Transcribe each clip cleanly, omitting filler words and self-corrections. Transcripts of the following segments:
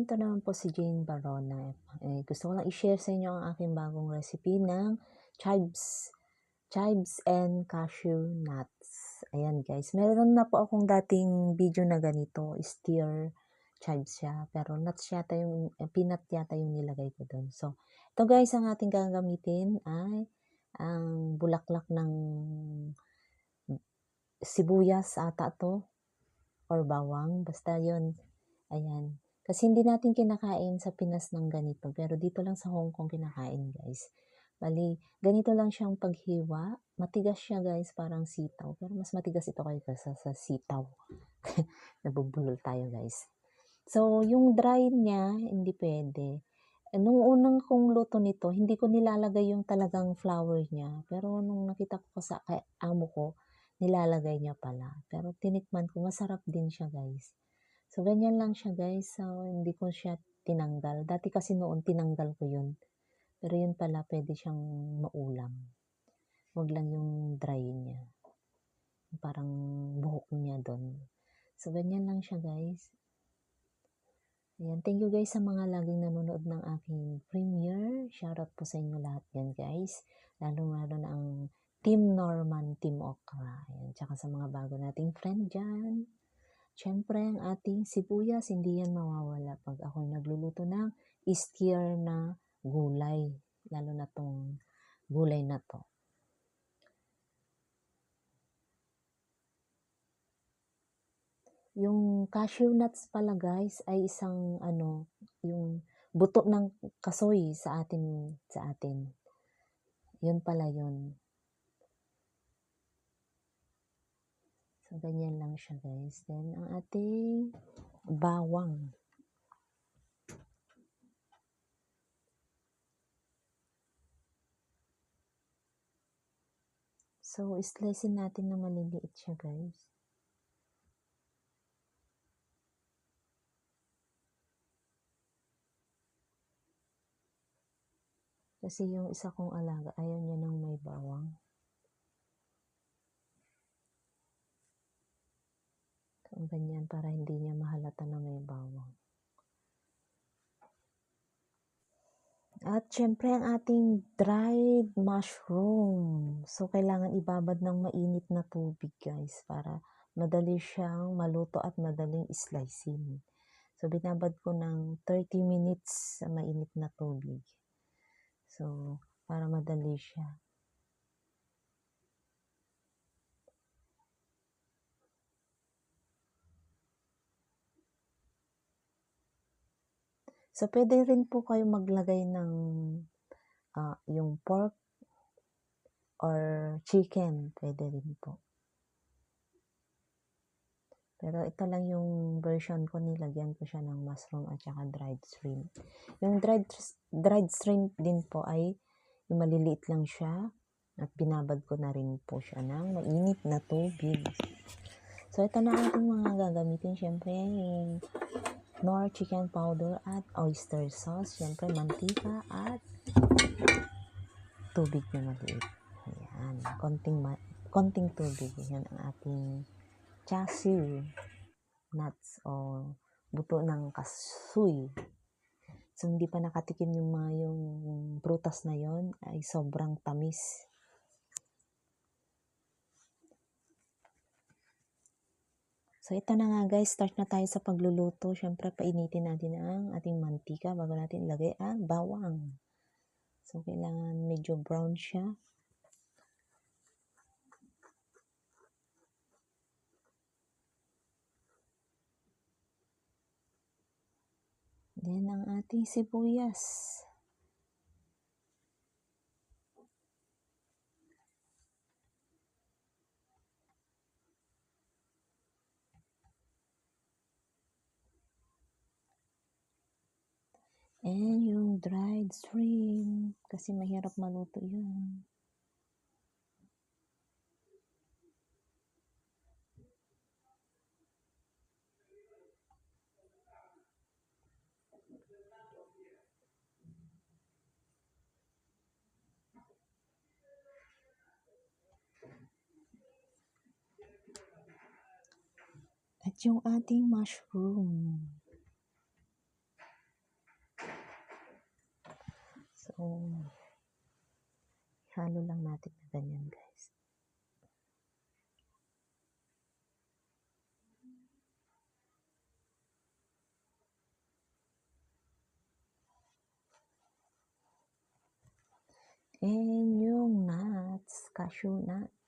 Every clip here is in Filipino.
ito naman po si Jane Barona. Gusto ko lang i-share sa inyo ang aking bagong recipe ng chives and cashew nuts. Ayan guys, meron na po akong dating video na ganito, steer chives siya, pero nuts yata yung, peanut yata yung nilagay ko doon. So, ito guys, ang ating gagamitin ay ang bulaklak ng sibuyas ata to, or bawang, basta yun. Ayan. Kasi hindi natin kinakain sa Pinas ng ganito, pero dito lang sa Hong Kong kinakain guys. Bali, ganito lang siyang paghiwa. Matigas siya guys, parang sitaw. Pero mas matigas ito kaysa sa sitaw. Nabubulol tayo guys. So, yung dry niya, hindi pwede. Nung unang kong luto nito, hindi ko nilalagay yung talagang flour niya. Pero nung nakita ko sa amo ko, nilalagay niya pala. Pero tinikman ko, masarap din siya guys. So, ganyan lang siya guys. So, hindi ko siya tinanggal. Dati kasi noon tinanggal ko yun. Pero yun pala, pwede siyang maulam. Huwag lang yung dry niya. Parang buhok niya doon. So, ganyan lang siya guys. Ayan, thank you guys sa mga laging nanonood ng aking premiere. Shoutout po sa inyo lahat yan guys. Lalo-lalo na ang Team Norman, Team Okra. Ayan, tsaka sa mga bago nating friend dyan. Siyempre, ang ating sibuyas, hindi yan mawawala pag ako'y nagluluto ng steer na gulay. Lalo na tong gulay na to. Yung cashew nuts pala guys ay isang yung buto ng kasoy sa atin. Yun pala yun. So, ganyan lang siya guys. Then, ang ating bawang. So, slicein natin na maliliit siya guys. Kasi yung isa kong alaga, ayaw niya ng may bawang. So, ganyan para hindi niya mahalata na may bawang. At syempre ang ating dried mushroom. So, kailangan ibabad ng mainit na tubig guys para madali siyang maluto at madaling slicein. So, binabad ko ng 30 minutes sa mainit na tubig. So, para madali siya. So, pwede rin po kayo maglagay ng yung pork or chicken. Pwede rin po. Pero ito lang yung version ko, nilagyan ko siya ng mushroom at saka dried shrimp. Yung dried shrimp din po ay yung maliliit lang siya at binabad ko na rin po siya ng mainit na tubig. So, ito na ating mga gagamitin. Siyempre, yung Knorr chicken powder at oyster sauce. Siyempre, mantika at tubig na maliit. Ayan. Konting tubig. Yan ang ating cashew nuts o buto ng kasoy. So, hindi pa nakatikim yung prutas na yon ay sobrang tamis. So, ito na nga guys, start na tayo sa pagluluto. Siyempre, painitin natin ang ating mantika bago natin ilagay ang bawang. So, kailangan medyo brown siya. Then, ang ating sibuyas. And yung dried shrimp. Kasi mahirap maluto yun. At yung ating mushroom. Halo lang natin na ganyan, guys. And yung nuts, cashew nuts.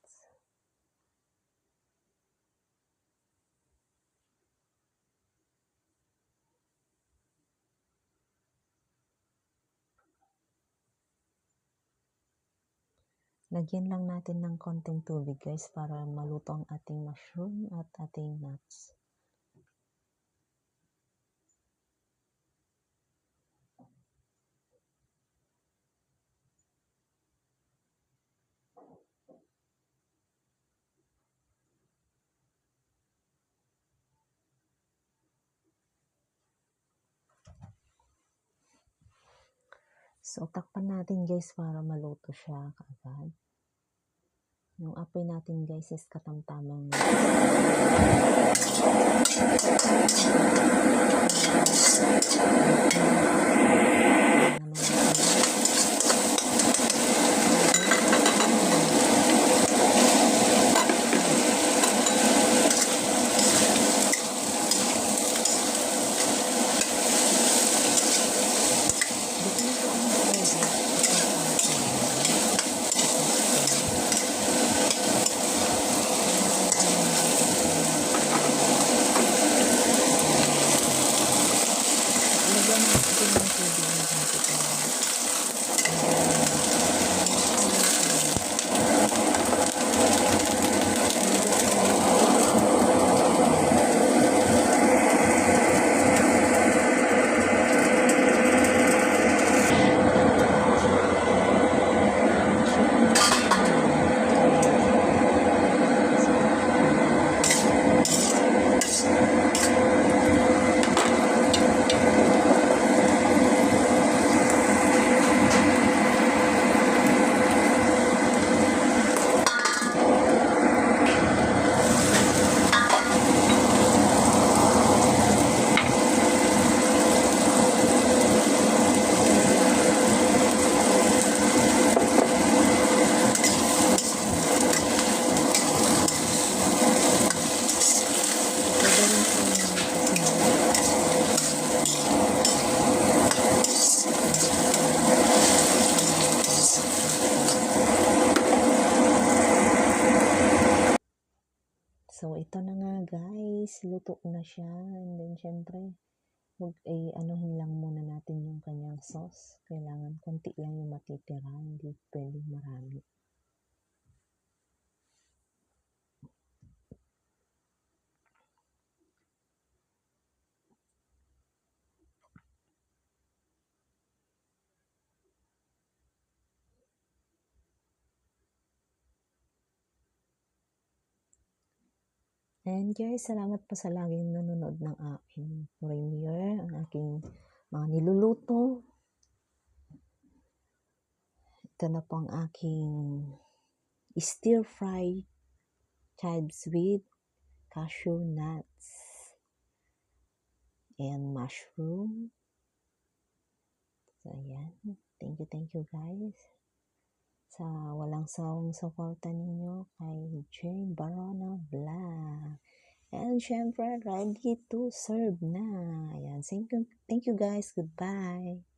Lagyan lang natin ng konting tubig, guys, para maluto ang ating mushroom at ating nuts. So, takpan natin, guys, para maluto siya kaagad. Yung apoy natin, guys, is katamtamang So, ito na nga, guys. Luto na siya. And then, syempre, anuhin lang muna natin yung kanyang sauce. Kailangan konti lang yung matitira. Hindi pwedeng marami. And guys, salamat po sa laging nanonood ng aking premiere, ang aking mga niluluto. Ito na po ang aking stir-fry chives with cashew nuts and mushroom. So, ayan. Thank you guys sa walang sawang suporta ninyo kay Jane Barona Vlog. And syempre, ready to serve na. Ayan. Thank you guys. Goodbye.